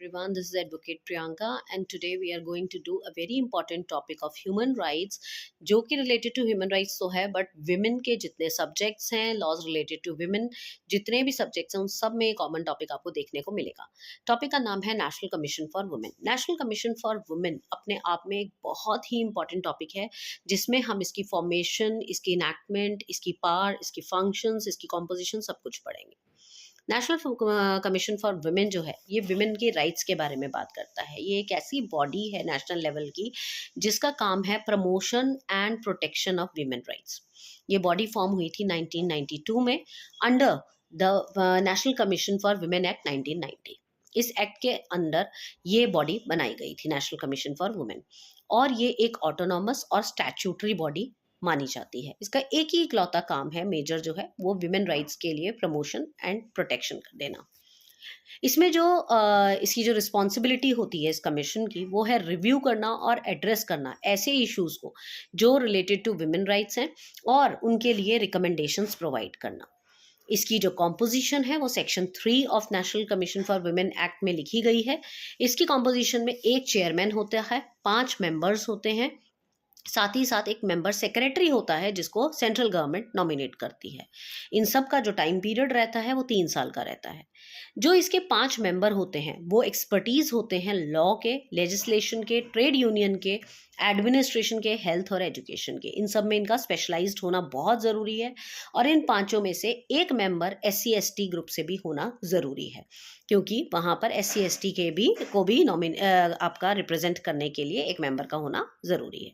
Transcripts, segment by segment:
everyone. This is Advocate Priyanka, and today we are going to do a very important topic of human rights, जो कि related to human rights तो है, but women के जितने subjects हैं, laws related to women, जितने भी subjects हैं, उन सब में common topic आपको देखने को मिलेगा. टॉपिक का नाम है national commission for women. National commission for women अपने आप में एक बहुत ही इंपॉर्टेंट टॉपिक है, जिसमें हम इसकी फॉर्मेशन, इसकी इनैक्टमेंट, इसकी पावर, इसकी फंक्शंस, इसकी कॉम्पोजिशन सब कुछ पढ़ेंगे. नेशनल कमीशन फॉर वुमेन जो है, ये वुमेन के राइट्स के बारे में बात करता है. ये एक ऐसी बॉडी है नेशनल लेवल की जिसका काम है promotion and protection of women rights. ये बॉडी फॉर्म हुई थी 1992 में under the national commission for women act 1990. इस एक्ट के अंदर ये बॉडी बनाई गई थी, नेशनल कमीशन फॉर वुमेन, और ये एक ऑटोनॉमस और स्टैट्यूटरी बॉडी मानी जाती है. इसका एक ही इकलौता काम है मेजर जो है वो विमेन राइट्स के लिए प्रमोशन एंड प्रोटेक्शन कर देना. इसमें जो इसकी जो रिस्पॉन्सिबिलिटी होती है इस कमीशन की, वो है रिव्यू करना और एड्रेस करना ऐसे इश्यूज को जो रिलेटेड टू विमेन राइट्स हैं और उनके लिए रिकमेंडेशंस प्रोवाइड करना. इसकी जो कॉम्पोजिशन है वो section 3 of national commission for women act में लिखी गई है. इसकी कॉम्पोजिशन में एक चेयरमैन होता है, 5 मेंबर्स होते हैं, साथ ही साथ एक मेंबर सेक्रेटरी होता है जिसको सेंट्रल गवर्नमेंट नॉमिनेट करती है. इन सब का जो टाइम पीरियड रहता है वो 3 साल का रहता है. जो इसके 5 मेंबर होते हैं वो एक्सपर्टीज होते हैं लॉ के, लेजिस्लेशन के, ट्रेड यूनियन के, एडमिनिस्ट्रेशन के, हेल्थ और एजुकेशन के. इन सब में इनका स्पेशलाइज्ड होना बहुत ज़रूरी है. और इन 5 में से एक मेंबर SC/ST ग्रुप से भी होना ज़रूरी है, क्योंकि वहाँ पर SC/ST के भी को भी आपका रिप्रेजेंट करने के लिए एक मेंबर का होना ज़रूरी है.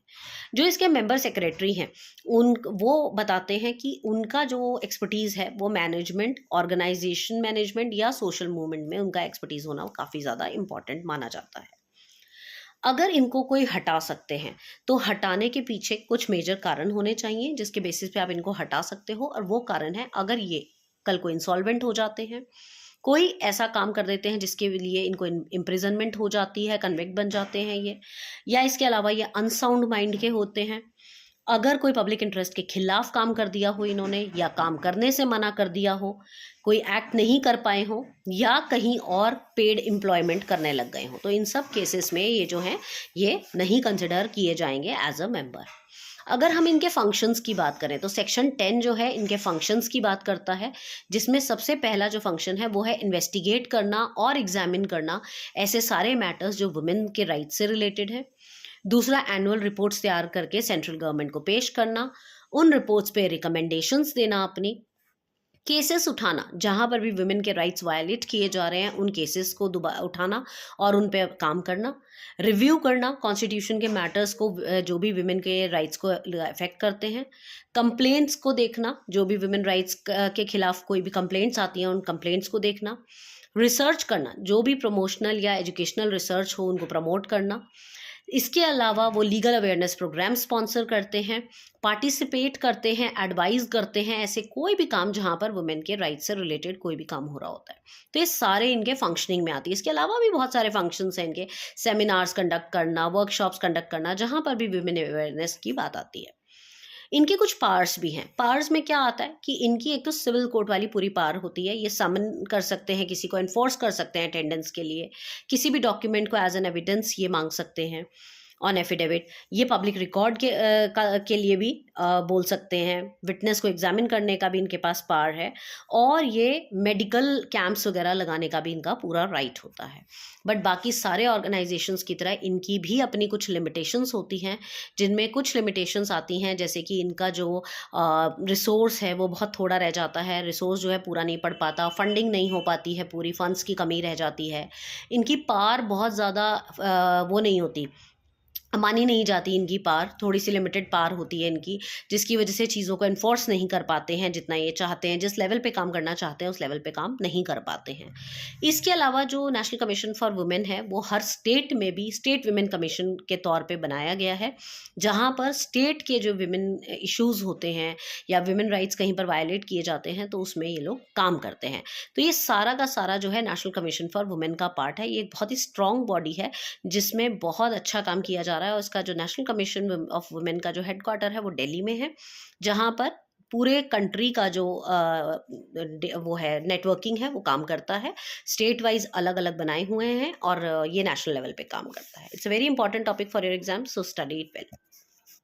जो इसके मेंबर सेक्रेटरी हैं वो बताते हैं कि उनका जो एक्सपर्टीज़ है वो मैनेजमेंट, ऑर्गेनाइजेशन मैनेजमेंट या सोशल मूवमेंट में उनका एक्सपर्टीज़ होना काफ़ी ज़्यादा इंपॉर्टेंट माना जाता है. अगर इनको कोई हटा सकते हैं तो हटाने के पीछे कुछ मेजर कारण होने चाहिए जिसके बेसिस पे आप इनको हटा सकते हो. और वो कारण है, अगर ये कल को इंसॉल्वेंट हो जाते हैं, कोई ऐसा काम कर देते हैं जिसके लिए इनको इम्प्रिजनमेंट हो जाती है, कन्विक्ट बन जाते हैं ये, या इसके अलावा ये अनसाउंड माइंड के होते हैं, अगर कोई पब्लिक इंटरेस्ट के खिलाफ काम कर दिया हो इन्होंने, या काम करने से मना कर दिया हो, कोई एक्ट नहीं कर पाए हो, या कहीं और पेड एम्प्लॉयमेंट करने लग गए हो, तो इन सब केसेस में ये जो हैं ये नहीं कंसिडर किए जाएंगे एज अ मेंबर. अगर हम इनके फंक्शंस की बात करें तो सेक्शन 10 जो है इनके फंक्शंस की बात करता है, जिसमें सबसे पहला जो फंक्शन है वो है इन्वेस्टिगेट करना और एग्जामिन करना ऐसे सारे मैटर्स जो वुमेन के राइट से रिलेटेड है. दूसरा, एनुअल रिपोर्ट्स तैयार करके सेंट्रल गवर्नमेंट को पेश करना, उन रिपोर्ट्स पे रिकमेंडेशंस देना, अपनी केसेस उठाना जहां पर भी वुमेन के राइट्स वायलेट किए जा रहे हैं उन केसेस को उठाना और उन पे काम करना, रिव्यू करना कॉन्स्टिट्यूशन के मैटर्स को जो भी वुमेन के राइट्स को अफेक्ट करते हैं, कंप्लेंट्स को देखना, जो भी वुमेन राइट्स के खिलाफ कोई भी कंप्लेंट्स आती हैं उन कंप्लेंट्स को देखना, रिसर्च करना, जो भी प्रमोशनल या एजुकेशनल रिसर्च हो उनको प्रमोट करना. इसके अलावा वो लीगल अवेयरनेस प्रोग्राम स्पॉन्सर करते हैं, पार्टिसिपेट करते हैं, एडवाइज करते हैं, ऐसे कोई भी काम जहाँ पर वुमेन के राइट से रिलेटेड कोई भी काम हो रहा होता है. तो ये सारे इनके फंक्शनिंग में आती है. इसके अलावा भी बहुत सारे फंक्शंस हैं इनके, सेमिनार्स कंडक्ट करना, वर्कशॉप्स कंडक्ट करना, जहाँ पर भी वुमेन अवेयरनेस की बात आती है. इनके कुछ पावर्स भी हैं. पावर्स में क्या आता है कि इनकी एक तो सिविल कोर्ट वाली पूरी पावर होती है. ये समन कर सकते हैं, किसी को एनफोर्स कर सकते हैं अटेंडेंस के लिए, किसी भी डॉक्यूमेंट को एज एन एविडेंस ये मांग सकते हैं ऑन एफिडेविट. ये पब्लिक रिकॉर्ड के लिए भी बोल सकते हैं, विटनेस को एग्जामिन करने का भी इनके पास पावर है, और ये मेडिकल कैंप्स वगैरह लगाने का भी इनका पूरा राइट होता है. बट बाकी सारे ऑर्गेनाइजेशंस की तरह इनकी भी अपनी कुछ लिमिटेशंस होती हैं, जिनमें कुछ लिमिटेशंस आती हैं जैसे कि इनका जो रिसोर्स है वो बहुत थोड़ा रह जाता है, रिसोर्स जो है पूरा नहीं पड़ पाता, फंडिंग नहीं हो पाती है, पूरी फंड्स की कमी रह जाती है, इनकी पावर बहुत ज़्यादा वो नहीं होती, मानी नहीं जाती. इनकी पावर थोड़ी सी लिमिटेड पावर होती है इनकी, जिसकी वजह से चीज़ों को इन्फोर्स नहीं कर पाते हैं जितना ये चाहते हैं. जिस लेवल पे काम करना चाहते हैं उस लेवल पे काम नहीं कर पाते हैं. इसके अलावा जो नेशनल कमीशन फॉर वुमेन है वो हर स्टेट में भी स्टेट वुमेन कमीशन के तौर पे बनाया गया है, जहाँ पर स्टेट के जो वुमेन इश्यूज़ होते हैं या वुमेन राइट्स कहीं पर वायलेट किए जाते हैं तो उसमें ये लोग काम करते हैं. तो ये सारा का सारा जो है नेशनल कमीशन फॉर वुमेन का पार्ट है. ये एक बहुत ही स्ट्रॉन्ग बॉडी है जिसमें बहुत अच्छा काम किया जा रहा है. और इसका जो नेशनल कमीशन ऑफ वुमेन का जो हेडक्वार्टर है वो दिल्ली में है, जहाँ पर पूरे कंट्री का जो वो है नेटवर्किंग है वो काम करता है। स्टेट वाइज अलग अलग बनाए हुए हैं और ये नेशनल लेवल पे काम करता है। It's a very important topic for your exam, so study it well.